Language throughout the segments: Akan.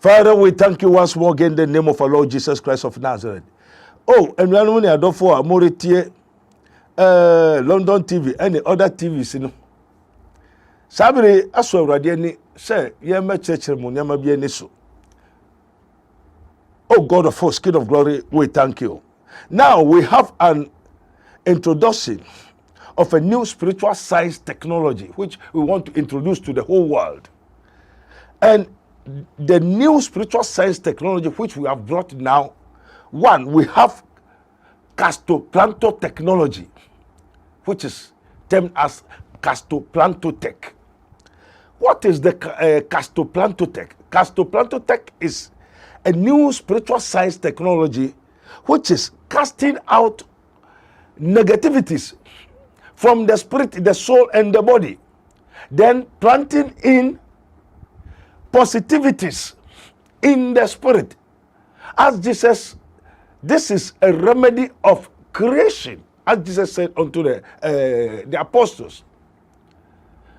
Father, we thank you once more again in the name of our Lord Jesus Christ of Nazareth. Oh, and we are only adore for Moritie, London TV, and the other TVs, you know. Sabri, as well, Radiani, say, Yama Church, Yama Bieniso. Oh, God of hosts, King of glory, we thank you. Now we have an introduction of a new spiritual science technology, which we want to introduce to the whole world. And the new spiritual science technology which we have brought now, one, we have castoplanto technology, which is termed as castoplantotech. What is the castoplantotech? Castoplantotech is a new spiritual science technology which is casting out negativities from the spirit, the soul, and the body, then planting in positivities in the spirit. As Jesus, this is a remedy of creation, as Jesus said unto the apostles.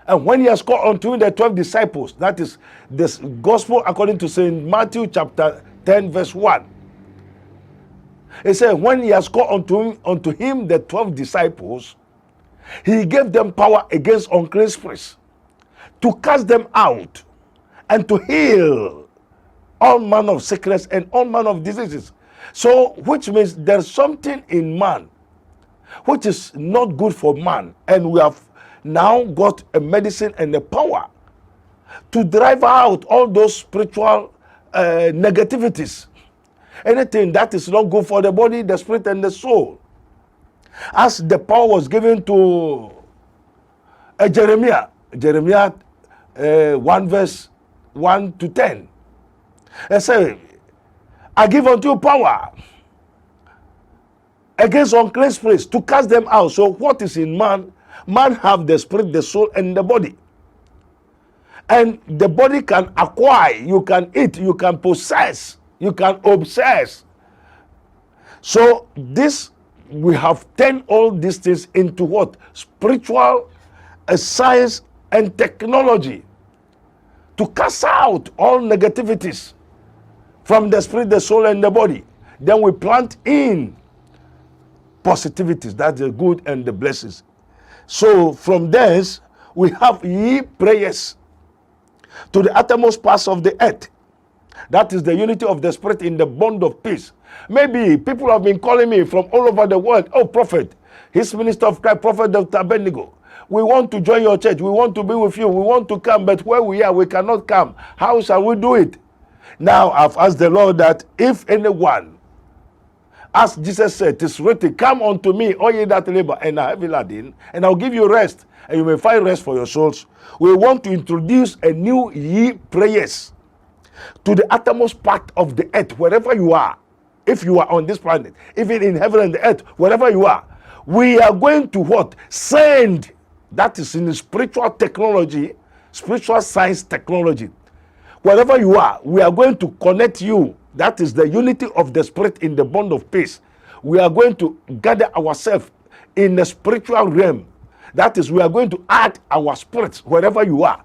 And when he has called unto him the 12 disciples, that is this gospel according to St. Matthew chapter 10 verse 1. He said, when he has called unto him the 12 disciples, he gave them power against unclean spirits to cast them out and to heal all manner of sickness and all manner of diseases. So, which means there's something in man which is not good for man, and we have now got a medicine and a power to drive out all those spiritual negativities. Anything that is not good for the body, the spirit, and the soul. As the power was given to Jeremiah 1 verse 1 to 10. It says, I give unto you power against unclean spirits to cast them out. So what is in man? Man have the spirit, the soul, and the body. And the body can acquire, you can eat, you can possess, you can obsess. So this, we have turned all these things into what? Spiritual science and technology to cast out all negativities from the spirit, the soul, and the body. Then we plant in positivities, that's the good and the blessings. So from this, we have ye prayers to the uttermost parts of the earth. That is the unity of the spirit in the bond of peace. Maybe people have been calling me from all over the world. Oh, prophet, his minister of Christ, Prophet Dr. Abednego, we want to join your church. We want to be with you. We want to come, but where we are, we cannot come. How shall we do it? Now, I've asked the Lord that if anyone, as Jesus said, it is written, come unto me, all ye that labor and are heavy laden, and I'll give you rest, and you may find rest for your souls. We want to introduce a new ye prayers to the uttermost part of the earth, wherever you are. If you are on this planet, even in heaven and the earth, wherever you are, we are going to what? Send. That is in the spiritual technology, spiritual science technology. Wherever you are, we are going to connect you. That is the unity of the spirit in the bond of peace. We are going to gather ourselves in the spiritual realm. That is, we are going to add our spirits wherever you are.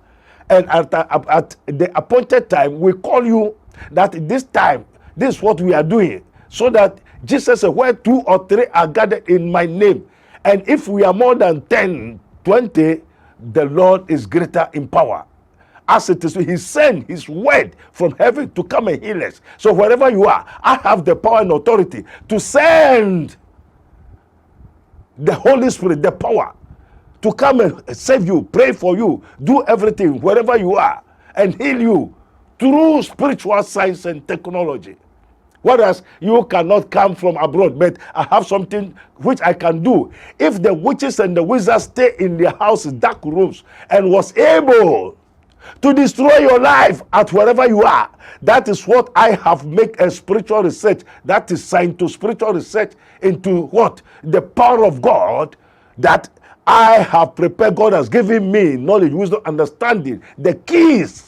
And at the appointed time, we call you that this time, this is what we are doing. So that Jesus said, where 2 or 3 are gathered in my name. And if we are more than 10, 20, the Lord is greater in power. As it is, he sent his word from heaven to come and heal us. So wherever you are, I have the power and authority to send the Holy Spirit, the power, to come and save you, pray for you, do everything wherever you are, and heal you through spiritual science and technology. Whereas you cannot come from abroad, but I have something which I can do. If the witches and the wizards stay in their houses, dark rooms, and was able to destroy your life at wherever you are, that is what I have made a spiritual research. That is science spiritual research into what? The power of God that I have prepared. God has given me knowledge, wisdom, understanding, the keys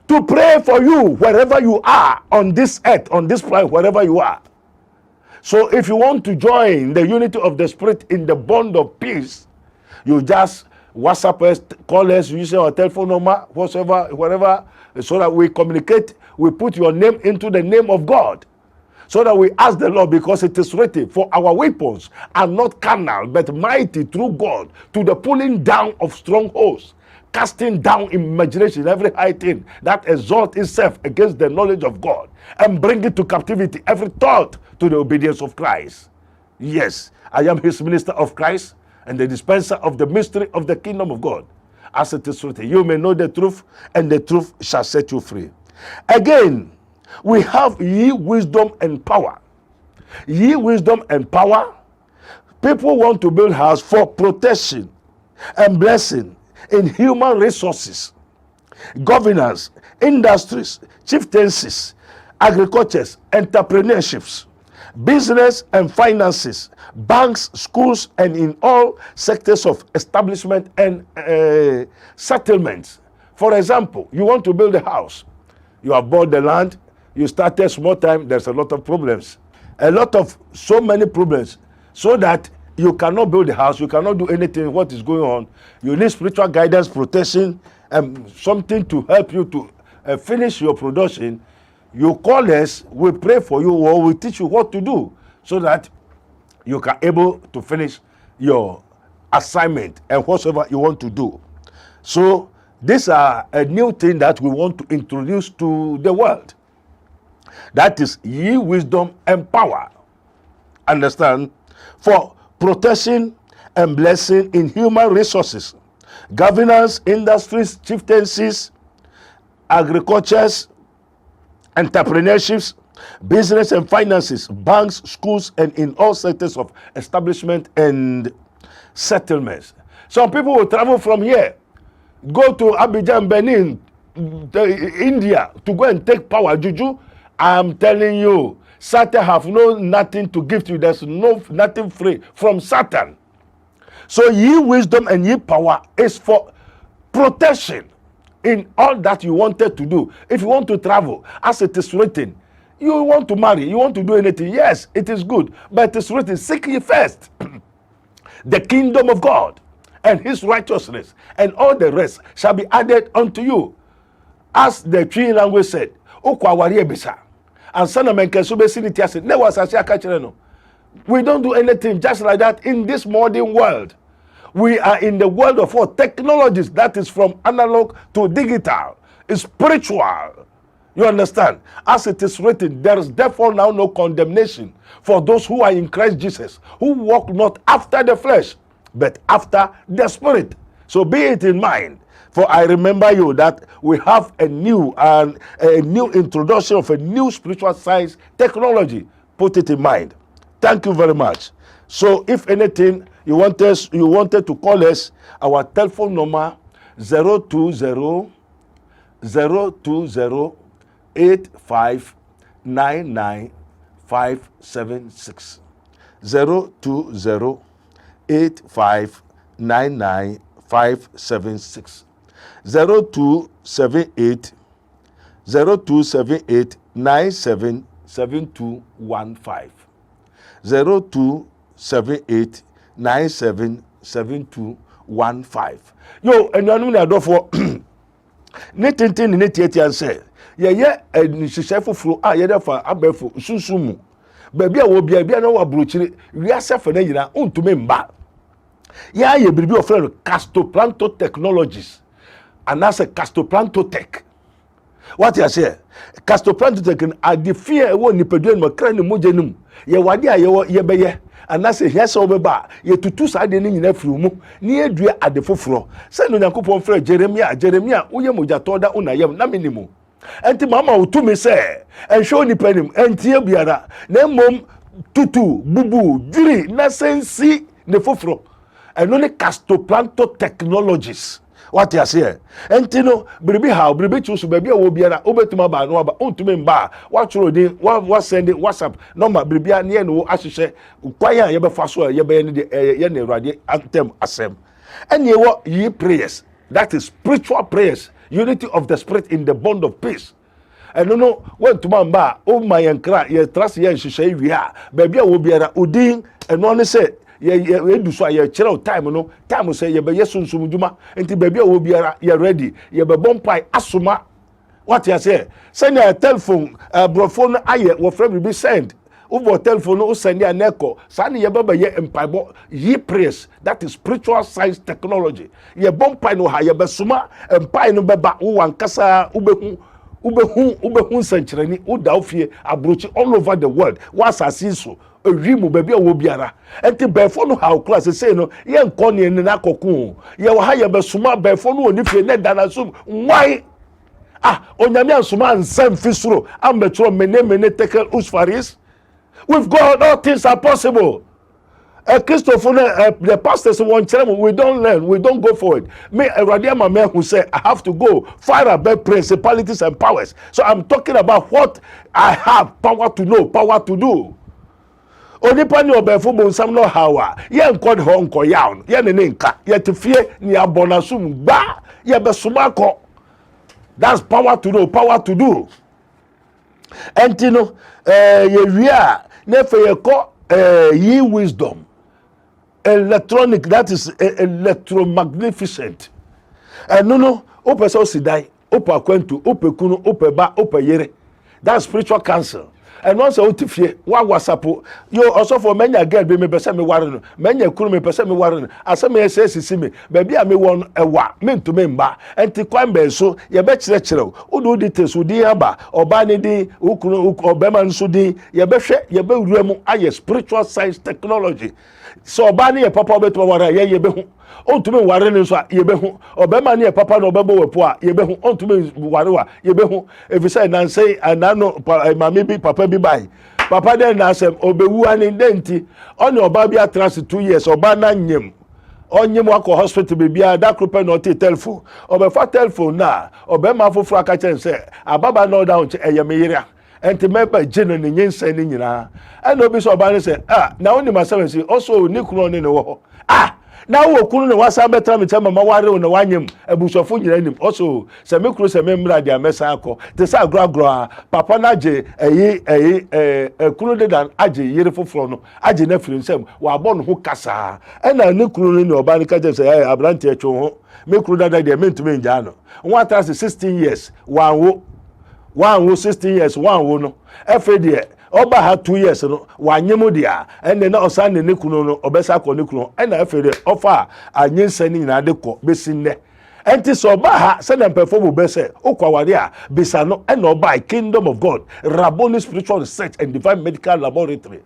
to pray for you wherever you are on this earth, on this planet, wherever you are. So if you want to join the unity of the spirit in the bond of peace, you just WhatsApp us, call us using our telephone number, whatever, so that we communicate. We put your name into the name of God, so that we ask the Lord, because it is written, for our weapons are not carnal, but mighty through God to the pulling down of strongholds, casting down imagination, every high thing that exalts itself against the knowledge of God, and bring it to captivity, every thought to the obedience of Christ. Yes, I am his minister of Christ and the dispenser of the mystery of the kingdom of God. As it is written, you may know the truth, and the truth shall set you free. Again, we have ye wisdom and power. Ye wisdom and power. People want to build house for protection and blessing in human resources, governance, industries, chieftaincies, agricultures, entrepreneurships, business and finances, banks, schools, and in all sectors of establishment and settlements. For example, you want to build a house. You have bought the land, you started small time, there's a lot of problems. So many problems, so that you cannot build a house, you cannot do anything, what is going on. You need spiritual guidance, protection, and something to help you to finish your production. You call us, we pray for you, or we teach you what to do, so that you can able to finish your assignment and whatever you want to do. So these are a new thing that we want to introduce to the world. That is ye wisdom and power. Understand? For protection and blessing in human resources, governance, industries, chieftaincies, agricultures, entrepreneurships, business and finances, banks, schools, and in all sectors of establishment and settlements. Some people will travel from here, go to Abidjan, Benin, India, to go and take power. Juju, I'm telling you, Satan have nothing to give to you. There's nothing free from Satan. So ye wisdom and ye power is for protection in all that you wanted to do. If you want to travel, as it is written, you want to marry, you want to do anything, yes, it is good, but it is written, seek ye first the kingdom of God and his righteousness, and all the rest shall be added unto you. As the Twi language said, we don't do anything just like that in this modern world. We are in the world of what? Technologies, that is from analog to digital, is spiritual. You understand? As it is written, there is therefore now no condemnation for those who are in Christ Jesus, who walk not after the flesh, but after the Spirit. So be it in mind. For I remember you that we have a new introduction of a new spiritual science technology. Put it in mind. Thank you very much. So if anything, you wanted to call us, our telephone number 020 8599 576. 020 8599 576. 0278 977215. 0278 977215. Yo, and you know for Netintin in it and say, yeah, and she said for flu, yeah, for abefu, susumu. Baby, I will be a no abruchiri, we are suffering to member. Yeah, you will be a friend of Castoplanto Technologies, and that's a Castoplanto Tech. What you say? Castoplanto Tech and the fear won't nipeduen macran mujenum. Ye wadia ye beye. And that's a yes over bar. Ye to two side in frumu, near drea at the fufro. Send on Yankupon Fred Jeremiah, Uyamuja toda unayam, na minimum. And the mama to me say, and show ni penim, and tia biara, nemom tutu, bubu, diri, nasensi, ne fufro. And only Castoplanto Technologies. What you say? And Tino, Bribi how, Bribi choose baby will be an Obetima bar, no about to member. What you do, what send it, WhatsApp, number Bribia near no, as you say, Uquaya, Yaba Fasua, Yaba, Yene Radi, Antem Assem. And ye what ye prayers, that is spiritual prayers, unity of the spirit in the bond of peace. And no, when to Mamba, oh my and cry, ye trust ye, she say, we are, baby will be an Udin, and only say, ye do so ye kire time no time say ye be yesunsum dwuma enti baabi a wo biara ye ready ye be bompai asoma what you say send a telephone brophone aye wo frame be send over telephone no send ya neko sani ye baba ye empaibo ye praise that is spiritual science technology ye bompai no ha ye be soma empai no beba wo wankasa ubehu senchireni uda ofie abrochi all over the world was asiso ewimu baby a wo biara enti befo no how class say no ye nkone ne na kokun ye wo ha ye be soma befo no oni fie ne dana sum why onyame ansoma ansam fisuro ambetro mene tekel usfaris with God all things are possible. Christopher, the pastors want to we don't learn, we don't go for it. Me, a Radiama man who said, I have to go far above principalities and powers. So I'm talking about what I have power to know, power to do. Only pani obefo bo nsam no hawa. Ye nkod ho nko yaw. Ye ne nka. Ye tefie ni abonasum gba. Ye besuma ko. That's power to know, power to do. Entino, ye wia nefe ye ko ye wisdom. Electronic, that is electromagnificent. And no, ope so sidai, ope akwentu, ope kunu, ope ba, ope yere. That's spiritual cancer. And once out of fear, what was up? You also for many girl be me person me warren, many kunu me person me warren. As some may say, see me, baby, I may want a wa, mean to member, and to quambe so, ye bet lecturer, who do details with the aba, or bani di, ukunu, or beman sudi, ye beshe, ye be remu, aye, spiritual science technology. So bani ye papa beto wara ye behu on to me ware ne so ye behu obema ne papa no bebo wepo a ye behu on to me ware wa ye behu if you say nan say anano mama bi papa bi bai papa den na asem obewu ani denti on oba bi atrans 2 years oba na nyem onyem akọ hospital be bia da krope no te telephone obefa telephone na obema foforo aka chen say ababa no down che eyemeyira enti meba gene ne nyensa ne nyina and obi so oba ne say na oni masem say also ni kunu ne wo na wo kunu ne wasa betra me chama maware wo ne wanyem abusofo nyina nim also se me kunu se me mra dia mesa akọ te sa agro papa na je kunu de dan age yere foforo no age na firim sem wa abo no ho kasa na ne kunu ne oba ne ka je say abrante atwo ho me kunu da dia mentumi nja no won atase 16 years one wo 16 years one wo no efede oba ha 2 years no wanyemu dia ene na osan ne kunu no obesa akọ ne kunu ena efede ofa anyensa ni nyina de kọ besinne enti so oba ha se na perform obese okwaware a bisa no ena oba kingdom of God RABON spiritual research and divine medical laboratory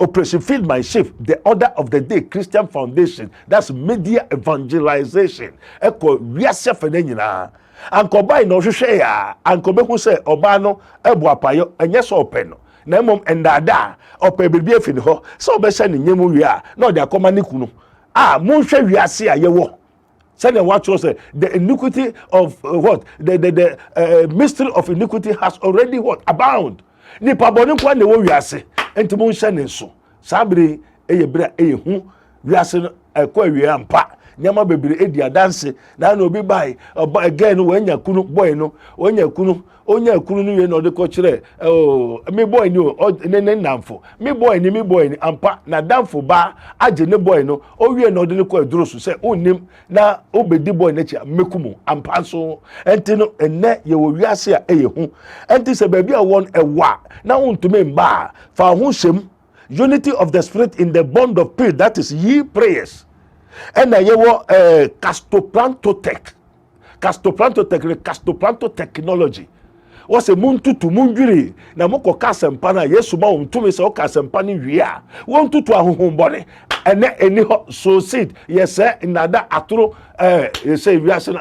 Operation Feed My Sheep, the order of the day Christian Foundation, that's media evangelization eko wiase fene nyina anko bai no hwehwe ya anko be hu se oba no ebu apayo enye so ope no na emom endada ope bibie fini ho so obehye ne nyemu wi a na odi akoma ne kunu mo hwe wiase a yewo say what you say the iniquity of what the mystery of iniquity has already what abound ni paboni kwa ne wo wiase enti mo hye ne so sabire eye bra eye hu wiase no ekwa wi ampa nyama bebire edi adanse na obi bai again wanya kunu boy no onya kunu no ye no de ko kire me boy ni ne namfo me boy ni ampa na damfo ba age ne boy no o wie no de ko aduro so se onnim na obedi boy na chi mekumu ampa so enti no enne ye wo wiase a eye hu enti se baby a won ewa na untume mba fa hu shem unity of the spirit in the bond of peace, that is ye prayers. And yewo castoplanto technology. What's a moon to munjuri na moko kasempana yesu ma untumi se o kasempani wia won tutu ahonhon bone ene eni so seed yes nada atoro say wia se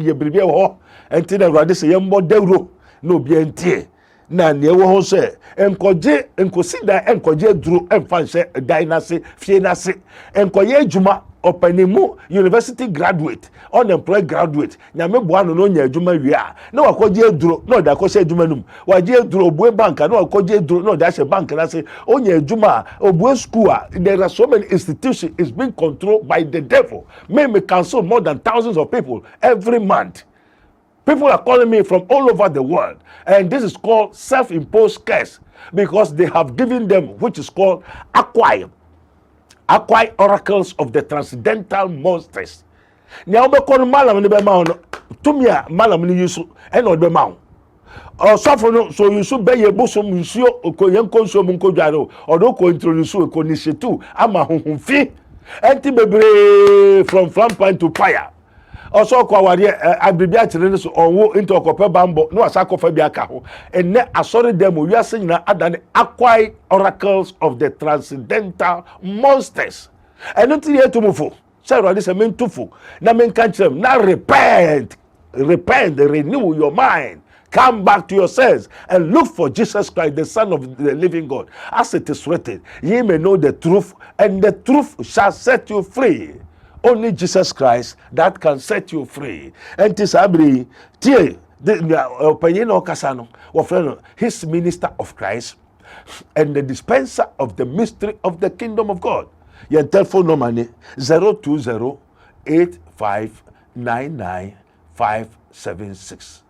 ye bribie ho enti na awrade se yembo dawro na obi entie na ne wo ho se enkosida enkoje duro emfa nse dynasty fie na se enkoye adwuma opanimu university graduate unemployed graduate nyame boa no nya adwuma wia na wakoje aduro na oda akose adwuma num waje aduro obue bank na wakoje aduro na oda ahye bank na se onya adwuma obue school. There are so many institutions is being controlled by the devil. Me cancel more than thousands of people every month. People are calling me from all over the world. And this is called self-imposed curse because they have given them, which is called acquire oracles of the transcendental monsters. Now, malam ni be ma no tumia malam ni yusu e no be ma osofo no so yusu be ye bosom nsuo okoyen konsuo mu nkodware odo ko introduce ko ni shetu ama honhomfi enti bebre from flampan to fire. Also kwa wari abribia kire so onwo into okope bambo no asakofa bi aka ho enne asori dem wiase nyina adane acquire oracles of the transcendental monsters. Eno ti ye tumufo say Radi say men tufo na men kan kire na repent, renew your mind. Come back to yourselves and look for Jesus Christ, the Son of the living God. As it is written, ye may know the truth, and the truth shall set you free. Only Jesus Christ that can set you free. And this abri tie opinion Kasano, his minister of Christ and the dispenser of the mystery of the kingdom of God. Your telephone number 020-8599-576.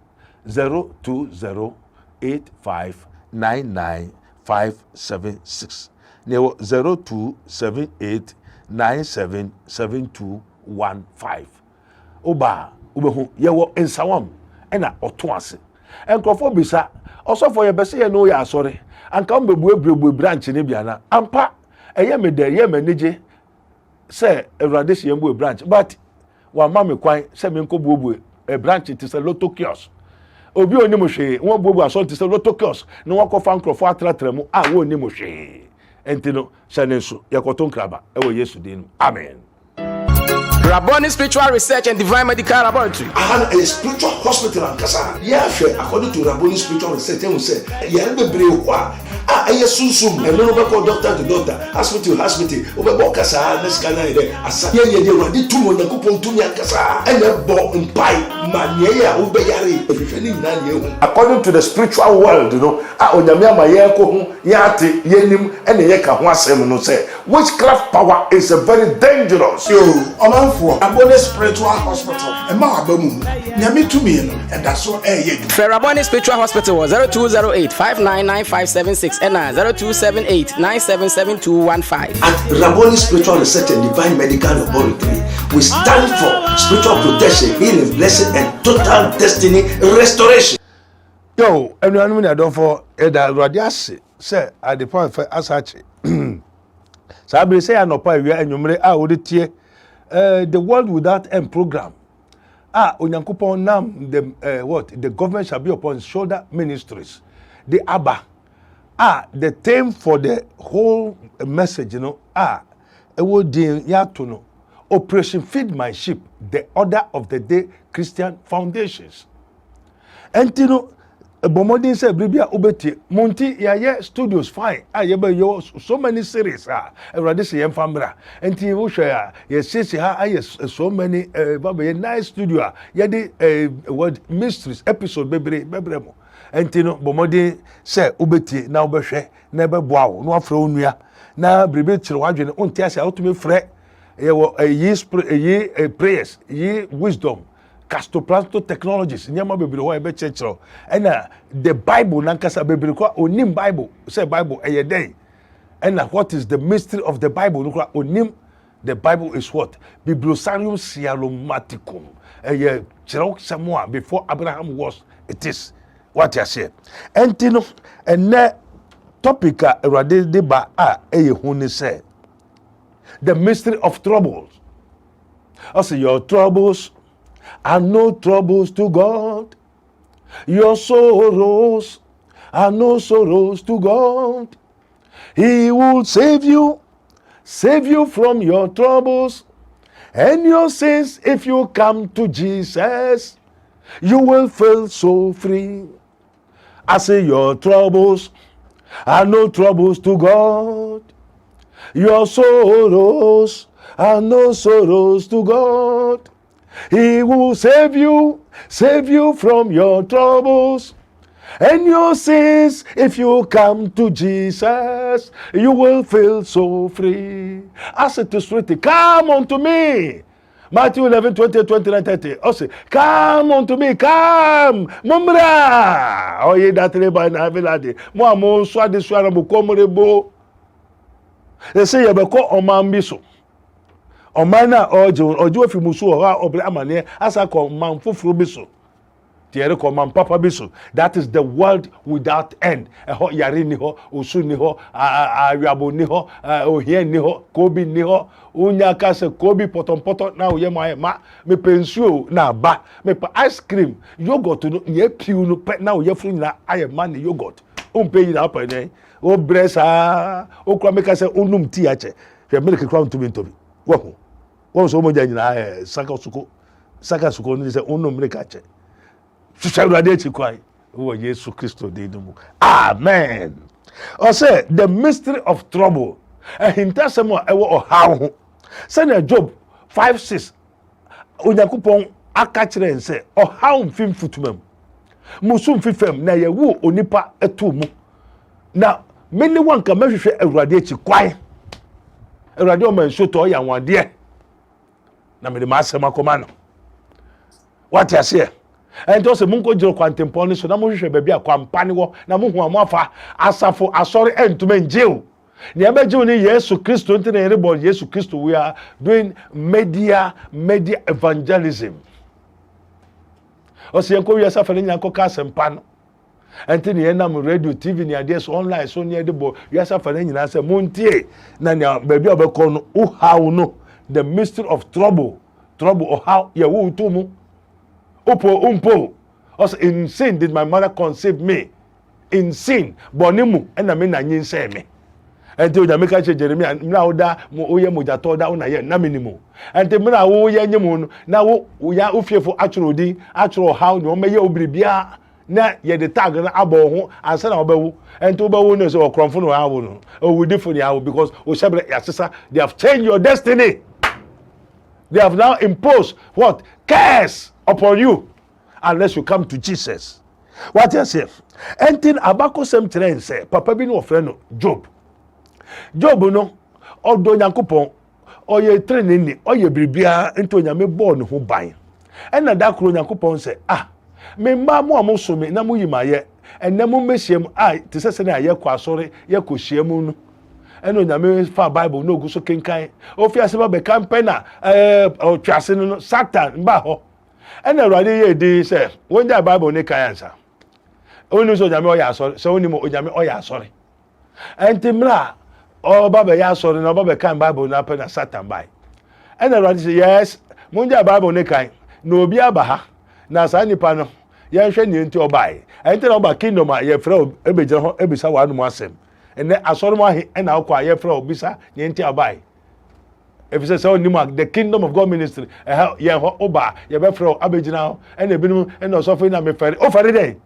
020-8599-576. 0278977215. Oba ubehu yewo ensawam ena otoase enkrofo bisa osofo ye bese ye no ya asore anka mbebu branch ne biana ampa eye mede ye manage se Ewrade se yembu branch but wa mame kwan se me nkobuobu a branch it is a lotto kiosk obi onim hwe won buobu aso it is a lotto kiosk no wakofa nkrofo atratra mu a won onim hwe entino shanenso yakoton kraba ewo Yesu din amen. RABON Spiritual Research and Divine Medical Laboratory. I had a spiritual hospital in Kasa. Yeah, according to RABON Spiritual Research, they will say, "Yeah, be brave. I susum. And no call doctor to doctor, hospital, over Kasa, this kind of day. Asa, yeah, they were the two on the coupon to Kasa, and the ball and pie, mania, Ubayari, according to the spiritual world, you know, Onyamia Mayako, Yati, Yenim, and the Yaka Wasem no say, witchcraft power is a very dangerous. RABON Spiritual Hospital. And my baboon, Yami to me, and that's what RABON Spiritual Hospital was 0208-599-576 and 0278-977215. At RABON Spiritual Research and Divine Medical Laboratory, we stand for spiritual protection, healing, blessing, and total destiny restoration. Yo, everyone I don't for Eda Radiasi say at the point for Asachi. Sabri say no pa wi anwumre a wodi the World Without End program. Onyankopon nam the the government shall be upon shoulder ministries. The Abba. The theme for the whole message, you know, Operation Feed My Sheep, the order of the day Christian foundations. And you know, Bomodin said, Bribia Ubeti, Monty, yeah, studios fine. So many series, Radisi and Fambra, and Tiwusha, yes, so many, nice studio, what mysteries episode, baby, and you know, Bomodin said, Ubeti, now Beshe, never bow, no afro nuya, now Bribit, Roger, on Tiasa, out to me, Fred, ye prayers, ye wisdom. Castoplanto technologies nyama bebere ho ebe chechero ena the Bible nankasa bebere kwa onim Bible say Bible eyeden ena what is the mystery of the Bible no kwa onim the Bible is what Bibliosarium Sialomaticum eye chero samoa before Abraham was it is what you say entino ene topic a Ewrade de ba eye hu ni say the mystery of troubles. Also your troubles are no troubles to God. Your sorrows are no sorrows to God. He will save you from your troubles and your sins. If you come to Jesus, you will feel so free. I say your troubles are no troubles to God. Your sorrows are no sorrows to God. He will save you from your troubles and your sins. If you come to Jesus, you will feel so free. As it is written, come unto me, Matthew 11, 20, 29, 30. Also, come unto me, come, mumra. Oh, ye that labor in heaven lady. Mo amo swadi swara mo komorebo. They say you be call oman biso. Oman na ojo fi musu o ha obre amane asa ko man foforo biso. Tiere ko man papa biso. That is the world without end. Eho yare ni ho, osu ni ho, awabo ni ho, ohie ni ho, kobi ni ho. Unya ka se kobi potom na oye ma me pensuo na ba me pa ice cream yogurt no ye piu no pe na oye fru na aye ma ne yogurt o pe yi na pa ne o bresa o kura me ka se onum ti ache hwe milk kura ntumi ntobi wo so mo janyina saka suko ni se onum milk ache susha ade chi kwai wo Yesu Kristo de dumu amen. O say the mystery of trouble hintasemo ewo ohaw ho sene Job 5:6 Onyankopon aka kire nse ohaw mfim futumam musum fifem na yewu onipa etu mu na meni wanka mahwehwe awurade achi kwai awurade o man soto ya nwade na me de masem akoma no what you say ento se munko jiro kwantempon ni so na mohwehwe baabi akwampane wo na mohu amoafa asafo asori entumen jew ni abeje ni Yesu Kristo nti na yerebo Yesu Kristo. We are doing media evangelism. O se enko wiasa fa nyina nko ka sempa no enti ni enam radio TV ni ade so online so ni edebo wiasa fa nyina se montie na ni baabi obekọ no o how no the mystery of trouble or how ye wo to mu umpo us in sin did my mother conceive me in sin bonimu na me na nyin se me. Enti oja meka che Jeremia mra oda mo oye mojato da una ye na minimum enti mra wo ye nyemu no na wo ya ofiefo atworo din atworo how no meye obribia na ye de tag na abo ho ansa na obawu enti obawu no so okromfo no hawo no owudifo ni hawo because o shebre yasesa they have changed your destiny. They have now imposed what curse upon you unless you come to Jesus. What you say enti abako sem tren say papa bi no ofre no Job no odo Nyankopon oye training ni oye bribia ento nyame ball no ho ban ena da kro Nyankopon se me ma mo amoso me na mo yimaye ena mo mesiem te sese na ye kwa asore ye kohiem no eno nyame fa Bible no oguso kenkan ofiase ba be campaigner otwase no Satan ba ho ena Awurade ye di se wonja Bible ne kan ansa oni so nyame oya asore se oni mo nyame oya asore entimra baba ya sorry na baba kan Bible na pe na Satan bai and Awurade say yes munja Bible ne kan na obi abaha na sa nipa no ye hwe ni enti obai enti na oba kingdom ye frɛ ebegire ho ebisa wa no asem ene asɔre mo ahe na akwa ye frɛ obisa ni enti obai if you say onimo the kingdom of God ministry ye ho oba ye be frɛ abegina ho ene ebinum ene osofo na me fere o fere dey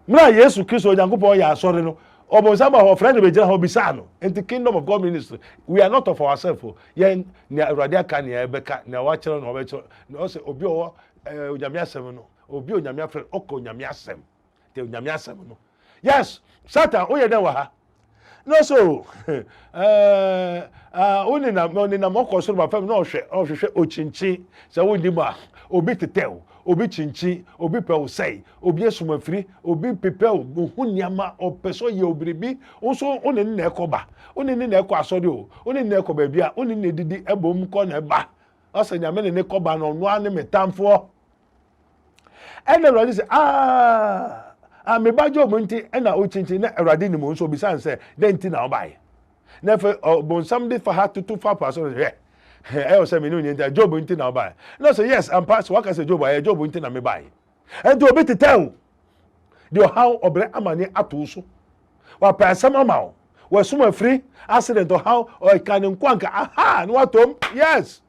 mra Yesu Kristo Onyankopɔn ya asɔre no Obosama ho friend be jira ho bisa no in the kingdom of God ministry we are not of ourselves yen ni Awurade aka ni ebeka na wa kire no obekire no say obi o onyame asem no obi onyame afre oko onyame asem te onyame asem no yes Satan o ye den wa ha no so oni na mokosoro ba fam no ohwehwe ochinchi se woni ma obi tetew obi chinchi obi pew say obi esumafiri obi pepew ohuniama opeso ye obribi onso oni na ekoba oni ni na ekọ asori o oni na ekoba bia oni na edidi ebom ko na eba ose nyame ne koba no no ane metamfo ene Awurade say me bajo mo nti ena ochinchi na Awurade ni mo nso bi san say den nti na obai na fe bonsam de fa ha tutu fa paso I say me no nti Job nti na obai no say yes and pass what can say Job nti na me bai and to obi to tell the how obre amane ato so wa pa sama ma wa suma free accident or how or can nkwanka aha no atom yes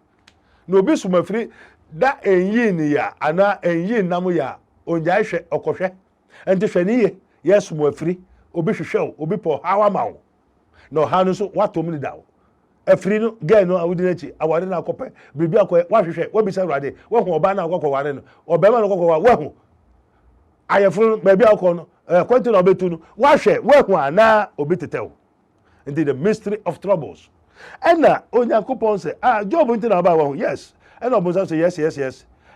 no obi suma free da enyi ni ya ana enyi nam ya onja hwe okohwe enti hwe ni ye yes suma free obi hwehwe obi po hawa ma no ha no so watom ni dawo afiri no girl no awudi nachi aware na akọpẹ bibi akọ wa hwehwe wa bisa Awurade wa hu oba na akọkọ ware no obema na akọkọ wa hu ayefuru bibi akọ no kwenti na obetu no wa hwe wa hu ana obi tetew into the mystery of troubles ɛna onyankopɔn sɛ Job nti na ɔbaa wɔ yes ɛna ɔbonsam sɛ yes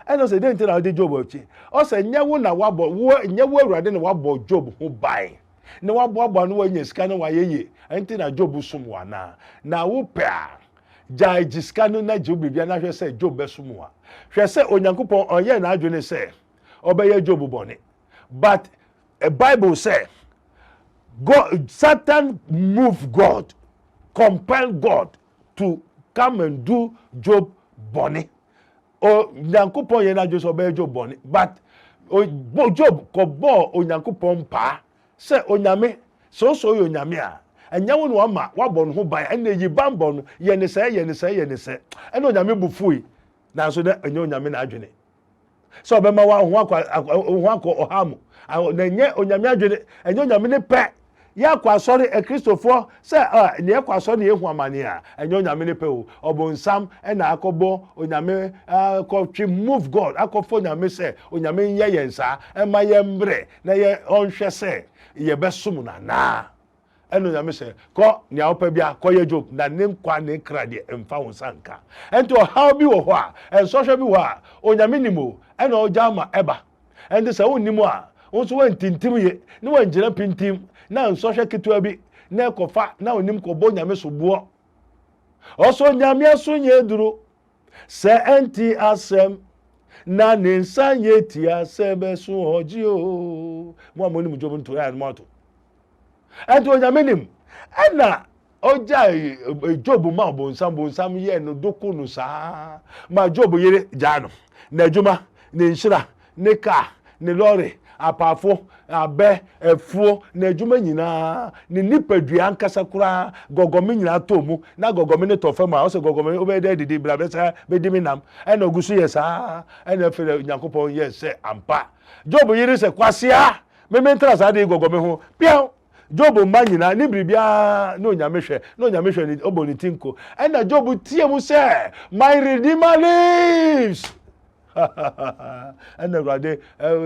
ɛna ɔsɛ dɛn nti na ɔde Job akyi ɔsɛ nyɛ wo na wabɔ nyɛ wo Awurade na wabɔ Job ho ban na waboaboa no wanya sika no wayɛye ɛnti na Job som wo anaa na wo pɛ a gyae gye sika no na gye wo biribia na hwɛ sɛ Job bɛsom wo a hwɛ sɛ onyankopɔn ɔyɛ n'adwene sɛ ɔbɛyɛ Job bɔne but a Bible say God, Satan moved God, compelled God to come and do Job bɔne. Onyankopɔn yɛ n'adwene sɛ ɔbɛyɛ Job bɔne, but Job kɔbɔɔ Onyankopɔn paa sɛ onyame so yɛ onyame a ɛnyɛ wo no wama wabɔ no ho ban ɛna yi bambɔ no yɛ ne sɛ ɛna onyame bufui nanso na ɛnyɛ onyame n'adwene sɛ ɔbɛma wa ho akɔ ɔha mu na ɛnyɛ onyame adwene ɛnyɛ onyame ne pɛ yɛ akɔ asɔre akristofoɔ sɛ ne yɛkɔ asɔre ne yɛhu amane a ɛnyɛ onyame ne pɛ o ɔbonsam ɛna akɔbɔ onyame akɔtwe move God akɔfɔ onyame sɛ onyame nyɛ yɛn saa ɛma yɛn mbrɛ na yɛ ɔnhwɛ sɛ yɛbɛsom no anaa ɛno onyame sɛ kɔ nea wopɛ bia kɔyɛ Job na ne nkwa ne nkra deɛ ɛmfa wo nsa nka ɛnti ɔhaw bi wɔ hɔ a ɛnsɔhwɛ bi wɔ hɔ a onyame nim o ɛna ɔgya ama ɛba ɛnti sɛ wonnim a wo nso wantintim ye ne wangyina pintim na nsɔhwɛ ketewa bi na ɛkɔfa na onim kɔbɔ nyame so boɔ ɔsɔ nyame so nyɛ duro sɛ ɛnti asɛm na ne nsa nyɛ ti asɛ bɛso ɔgye o mo a monim Job nto ya no ato ɛnti onyame nim ɛna ɔgya Job ma bonsam yɛ no doko no saa ma Job yere gyaa no na adwuma ne nhyira ne kaa ne lɔre apaafo abɛ efuo na adwuma nyinaa ne nipadua ankasa koraa gɔgɔme nyinaa tɔ mu na gɔgɔme ne tɔ fam a ɔsɛ gɔgɔme obɛda didi bra bɛsa bɛdi mi nam ɛna ogusu yɛ saa ɛna afei Nyankopɔn yɛ sɛ ampa Job yere sɛ kwasia mementra saa de gɔgɔme ho piaw Job mma nyinaa ne biribia na onyame hwɛ ne ɔbɔ ne tinko ɛna Job tie mu sɛ my Redeemer lives and Awurade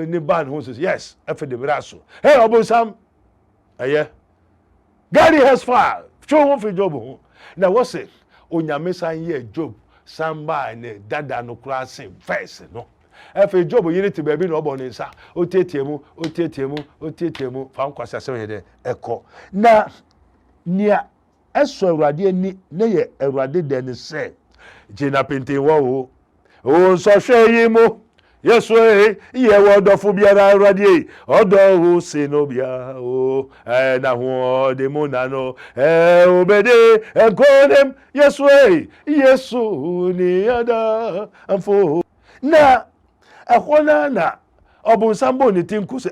ne ban ho says yes after the braso hey obonsam ɛyɛ Gary has fire show ho fi Job ho na what say onyame san yɛ Job san ba ne dada no kura sen verse no after Job yiri te baabi na ɔbɔ ne nsa otietie mu fa nkwasa sɛ yɛ de ɛkɔ na nia ɛsɔ Awurade ani ne yɛ Awurade de ne sɛ gyina penten wɔ o nsɔhwɛ yi mu yesu yɛ wɔ dɔfo biara Awurade ɔdɔ o se no bia o na ho de mu na no obede enkonem yesu ni ada amfo na ɛhɔ na ɔbonsam bɔ ne tinko sɛ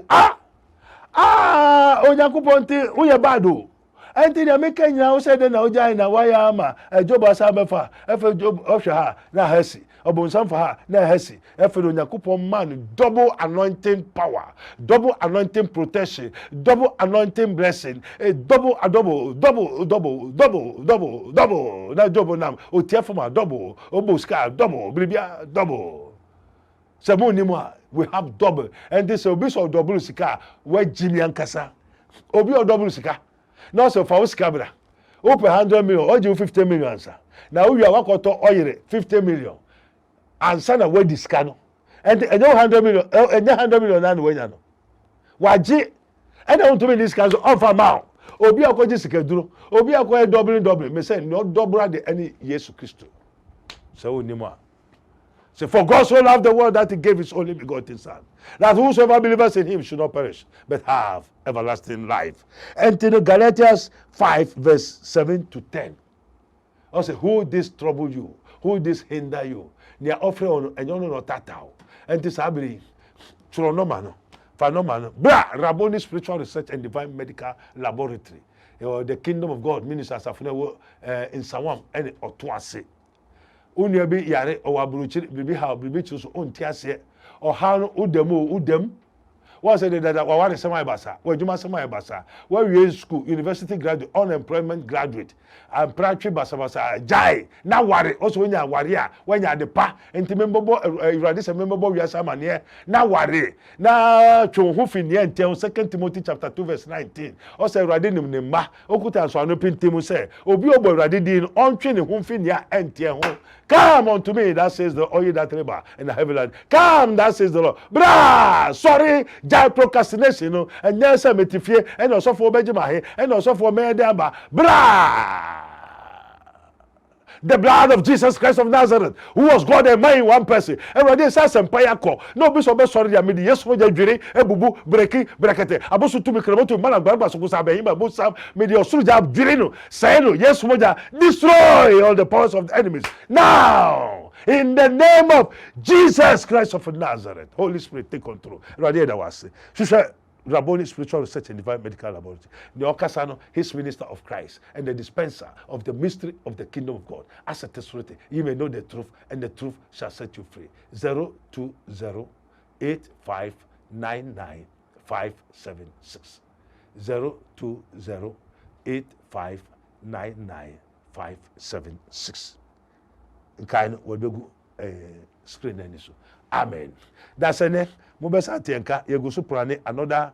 Onyankopɔn te woyɛ bad o ɛnti na meka nyina wo sɛ de na wogyae na wayɛ ama Job asa bɛfa ɛfɛ Job ɔhwɛ ha na hasi ɔbonsam fa ha na hasi ɛfɛ Onyankopɔn man double anointing power, double anointing protection, double anointing blessing, double na Job nam otia fama double oboska double bribia double sɛmo ni mu a we have double and this obi so double sika wa jimi ankasa obi o double sika na so fa sika bra o pe 100 million o je 50 million ansa na wo wi awakoto oyere 50 million ansa na we disika no and enyo 100 million enyo 100 million na no wanya no waji and I want to be this kind of offer now obi akoji sika duro obi akoye double me say no double the any Jesus Christ so ni mu a so for God so loved the world that he gave his only begotten son, that whosoever believes in him should not perish, but have everlasting life. And in Galatians 5, verse 7 to 10. Also, who this trouble you? Who this hinder you? Near offering and you know not tatao. And this abri tronomano, phenomeno. Bra RABON Spiritual Research and Divine Medical Laboratory. The Kingdom of God ministers in Sawam and Otuase. Unia bi yare o waburuchiri bibi ha bibi chuso onti ase o ha no udem What say that wa ware sema ibasa, wa juma sema ibasa, wa we school, university graduate, unemployment graduate, and practice basa jai na ware also when you ware when you the pa enti membobo Awurade se membobo wiasa amane na ware na twon ho fini enten 2 Timothy chapter 2 verse 19 o se Awurade nim ne mma okuta so ano pintim se obi obo Awurade din ontwe ne ho fini enten ho. Come unto me, that says the all ye that labor in the heavy land. Come, that says the Lord. Bra, sorry, jai procrastination, no, and yes, I'm metifie, and also for Benjamin, and also for Medamba. Bra. The blood of Jesus Christ of Nazareth, who was God and man in one person. And when they say empire call, no be so be sorry ya me yes mo jiri ebubu breki brekete. Abosu tu mi kremoto man agba so kusa be him abosam me the osuru jab jiri no. Say no yes mo ja destroy all the powers of the enemies. Now, in the name of Jesus Christ of Nazareth, Holy Spirit take control. Radi da wase. Shusha RABON Spiritual Research and Divine Medical Laboratory, the Okasano, his minister of Christ, and the dispenser of the mystery of the kingdom of God. As a testimony, you may know the truth, and the truth shall set you free. 020-8599-576. 020-8599-576. Kind will be screen any so. Amen. That's enough. Mobesa tienka yegusu plane another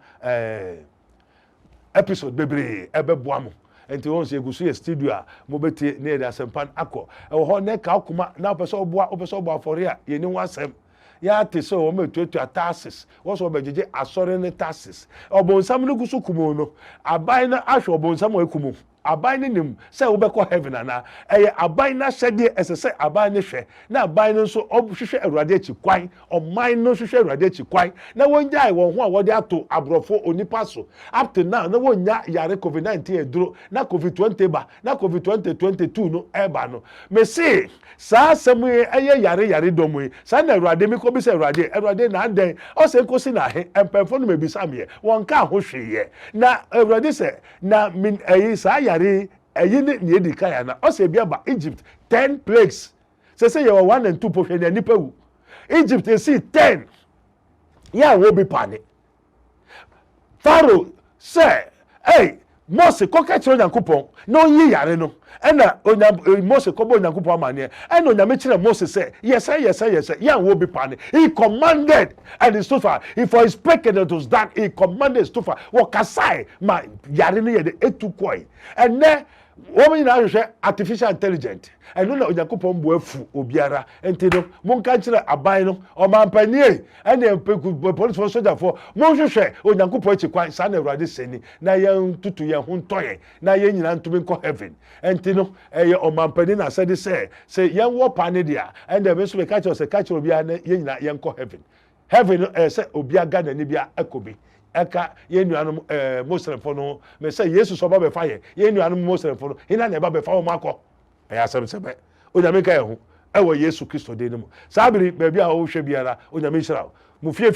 episode bebre ebeboamu enti won se yegusu ye studio a mobeti ne da sempan akọ e ho ne ka akoma na opeso obo afore a ye ni wasem ya te so o metuatu taxes wo so obejeje asore ne taxes obonsam no gusu kumo no aban na ahwe obonsam akumu aban ne nim se wo be ko heaven ana eye aban na hyede esese aban ne hwe na aban no so obhwehwe Awurade achi kwan oman no hwehwe Awurade achi kwan na wonjai won ho a wode ato abrofo onipa so up to now na wonya yare covid-19 eduro na covid-20 ba na covid-2022 no eba no me say sa asem eye yare domu sa na Awurade mi ko bi se Awurade na den o se nkosi na he empemfo no mebisa me won ka ho hweye na Awurade se na min eye sa yare eye ne edika ya na o se bia ba Egypt 10 plagues say you 1 and 2 pohwe na nipa wu Egypt you see 10 ya wo bi pane Pharaoh say hey Mose koka chiro Nyankopon na onyi yare no ena Mose kobo Nyankopon amane ena onyame kire Mose say yes ya wo bi pane he commanded and he stood for if for his spoken it was done he commanded stood for wakasai ma yare no ye de etukoi ene woman na hwehwe artificial intelligent eno na Onyankopon bo afu obiara enti no monka kire aban no omampanie ene police for soldier for monhwehwe Onyankopon achikwan sa na Awurade seni na ye tutu ye ho ntoye na ye nyina ntumi nko heaven enti no eye omampanie na said say ye wo pane dia ende me so be ka kire se ka kire obiara na ye nyina ye nko heaven say obiaga na ni bia akobi eka ye nuanum Muslim fo no me say Jesus oba be fa ye nuanum Muslim fo no ina na eba be fa o makọ ya asem sebe onyame ka ye ho e wo Yesu Kristo de ni mu sabiri ba bia wo hwe biara onyame hyira mu fie